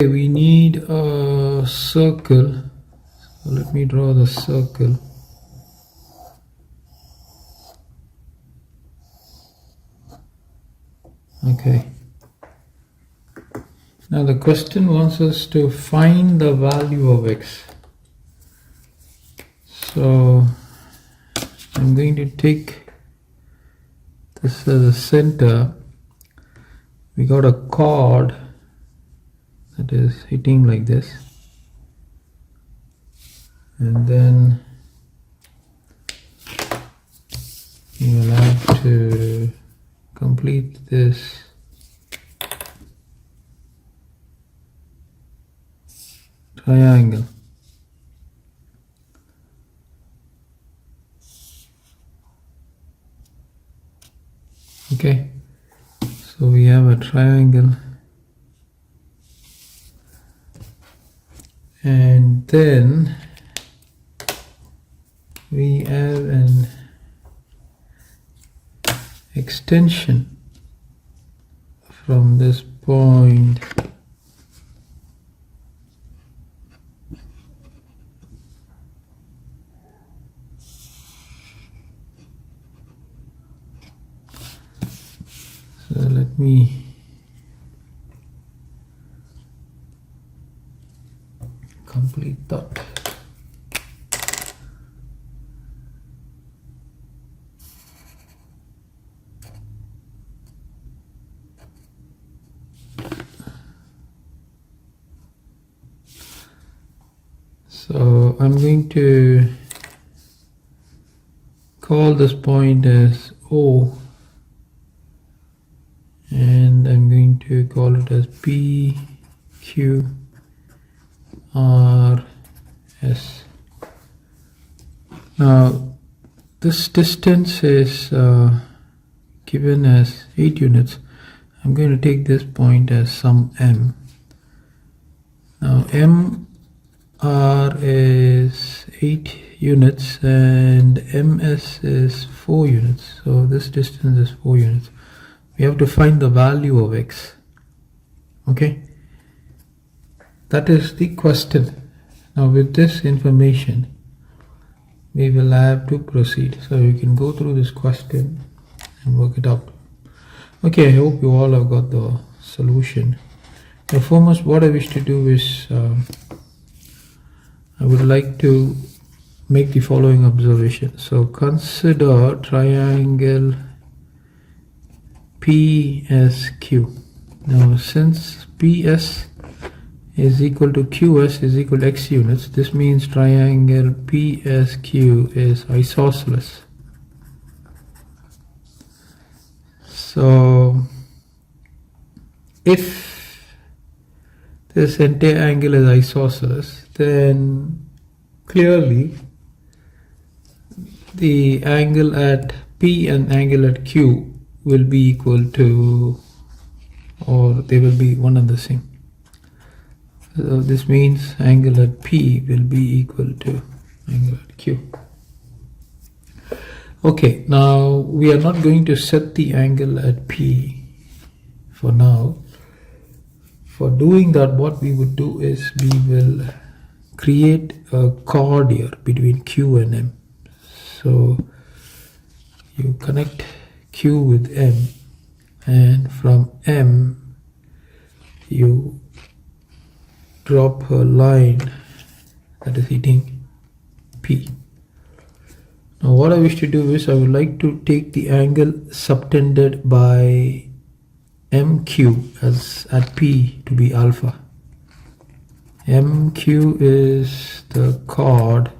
We need a circle. So let me draw the circle. Okay. Now the question wants us to find the value of x. So I'm going to take this as a center. We got a chord that is hitting like this, and then you will have to complete this triangle. Okay, so we have a triangle, and then we have an extension from this point so let me complete that. So I'm going to call this point as O, and I'm going to call it as P, Q, R, S. Now this distance is given as 8 units. I'm going to take this point as some M. Now M R is 8 units and MS is 4 units. So this distance is 4 units. We have to find the value of x. Okay, that is the question. Now with this information we will have to proceed. So you can go through this question and work it out. Okay, I hope you all have got the solution. Now foremost, what I wish to do is I would like to make the following observation. So consider triangle PSQ. Now since PS is equal to QS is equal to x units, this means triangle PSQ is isosceles. So if this entire angle is isosceles, then clearly the angle at P and angle at Q will be equal to, or they will be one and the same. So this means angle at P will be equal to angle at Q. Okay, now we are not going to set the angle at P for now. For doing that, what we would do is we will create a chord here between Q and M. So you connect Q with M, and from M you drop a line that is hitting P. Now what I wish to do is I would like to take the angle subtended by MQ as at P to be alpha. MQ is the chord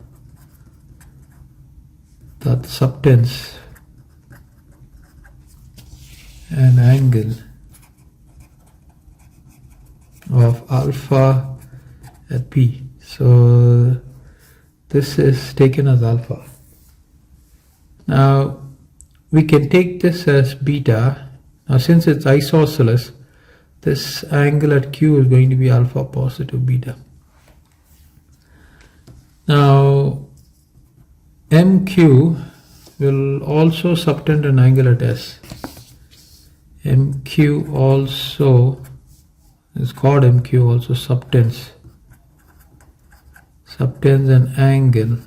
that subtends an angle of alpha at P. So this is taken as alpha. Now we can take this as beta. Now since it's isosceles, this angle at Q is going to be alpha positive beta. Now MQ will also subtend an angle at S. MQ also this chord MQ also subtends an angle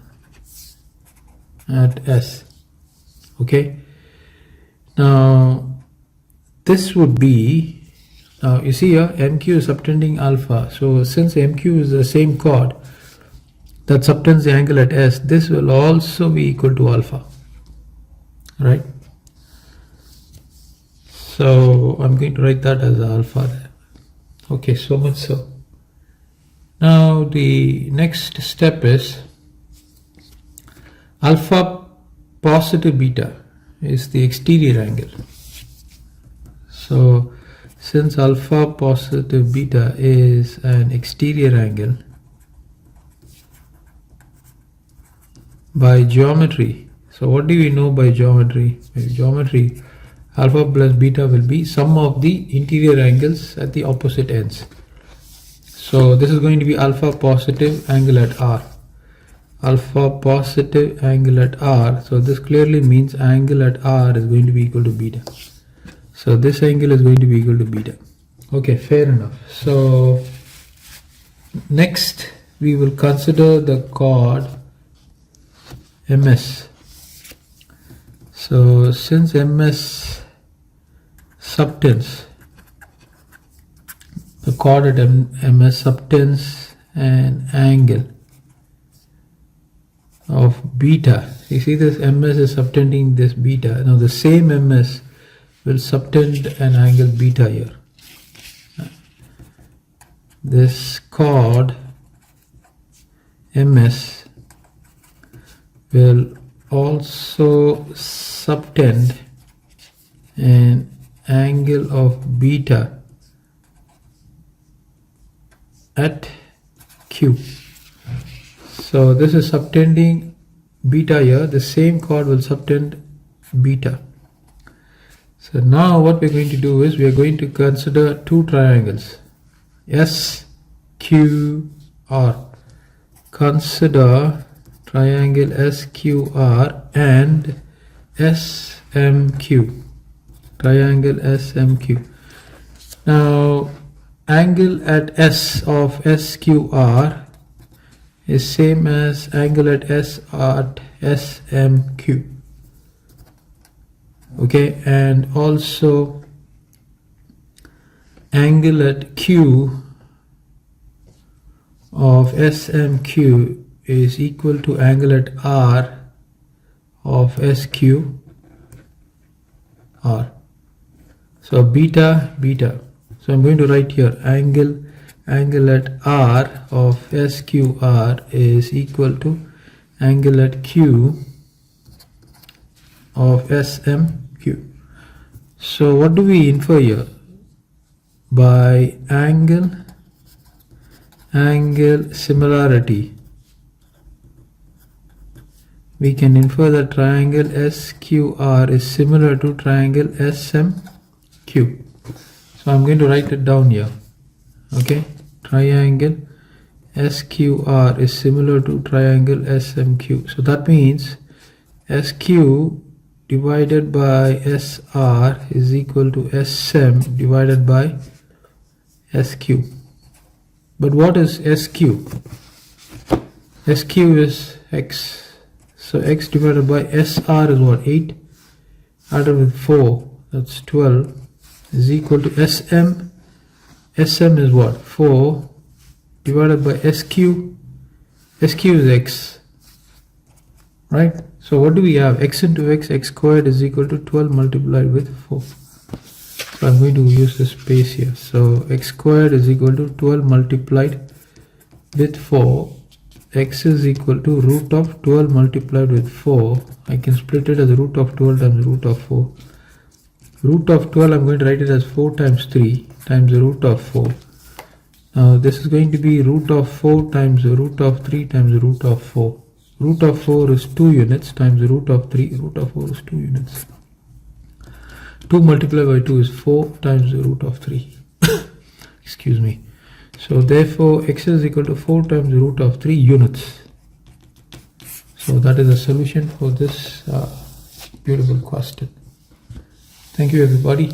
at S. Okay, now this would be, now you see here MQ is subtending alpha, so since MQ is the same chord that subtends the angle at S, this will also be equal to alpha, right? So I'm going to write that as alpha there. Okay, so much so. Now the next step is alpha positive beta is the exterior angle. So since alpha positive beta is an exterior angle, by geometry, so what do we know by geometry? By geometry, alpha plus beta will be sum of the interior angles at the opposite ends. So this is going to be alpha positive angle at R. Alpha positive angle at R. So this clearly means angle at R is going to be equal to beta. So this angle is going to be equal to beta. Okay, fair enough. So next we will consider the chord MS. So since MS subtends, the chord at MS subtends an angle of beta. You see this MS is subtending this beta. Now the same MS will subtend an angle beta here. This chord MS will also subtend an angle of beta at Q. So this is subtending beta here. The same chord will subtend beta. So now what we're going to do is we are going to consider two triangles, S, Q, R. Consider triangle SQR and SMQ. Triangle SMQ. Now angle at S of SQR is same as angle at S at SMQ. Okay, and also angle at Q of SMQ is equal to angle at R of SQR. So beta, beta. So I'm going to write here angle at R of SQR is equal to angle at Q of SMQ. So what do we infer here? By angle similarity, we can infer that triangle SQR is similar to triangle SMQ. So I'm going to write it down here. Okay, triangle SQR is similar to triangle SMQ. So that means SQ divided by SR is equal to SM divided by SQ. But what is SQ? SQ is X. So X divided by SR is what? 8 added with 4, that's 12, is equal to SM. SM is what? 4 divided by SQ. SQ is X. Right? So what do we have? X into X, X squared is equal to 12 multiplied with 4. So I'm going to use this space here. So X squared is equal to 12 multiplied with 4. X is equal to root of 12 multiplied with 4. I can split it as root of 12 times root of 4. Root of 12, I'm going to write it as 4 times 3 times the root of 4. Now this is going to be root of 4 times the root of 3 times the root of 4. Root of 4 is 2 units times the root of 3. Root of 4 is 2 units. 2 multiplied by 2 is 4 times the root of 3. Excuse me. So therefore x is equal to 4 times the root of 3 units. So that is a solution for this beautiful question. Thank you everybody.